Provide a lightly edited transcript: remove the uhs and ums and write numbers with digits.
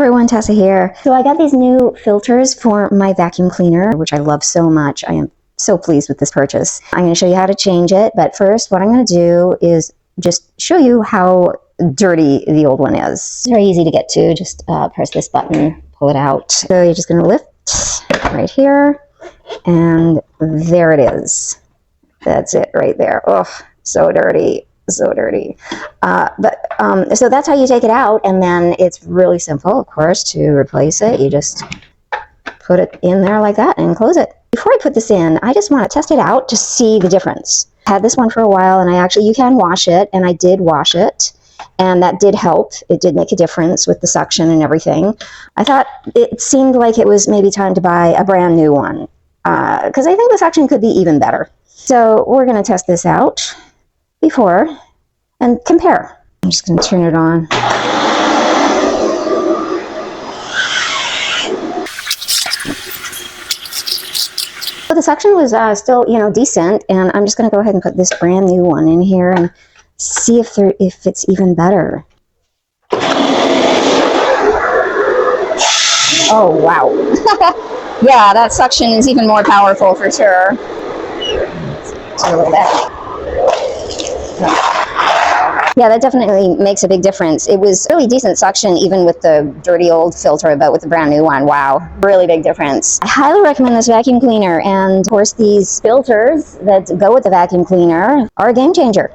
everyone, Tessa here. So I got these new filters for my vacuum cleaner, which I love so much. I am so pleased with this purchase. I'm going to show you how to change it, but first what I'm going to do is just show you how dirty the old one is. It's very easy to get to. Just press this button, pull it out. So you're just going to lift right here, and there it is. That's it right there. Oh, so dirty. So dirty. So that's how you take it out, and then it's really simple, of course, to replace it. You just put it in there like that and close it. Before I put this in, I just want to test it out to see the difference. I had this one for a while, and you can wash it, and I did wash it, and that did help. It did make a difference with the suction and everything. I thought it seemed like it was maybe time to buy a brand new one, because I think the suction could be even better. So we're going to test this out before and compare. I'm just going to turn it on. So the suction was still, decent, and I'm just going to go ahead and put this brand new one in here and see if it's even better. Oh wow! Yeah, that suction is even more powerful for sure. A little bit. Yeah, that definitely makes a big difference. It was really decent suction even with the dirty old filter, but with the brand new one, wow, really big difference. I highly recommend this vacuum cleaner, and of course these filters that go with the vacuum cleaner are a game changer.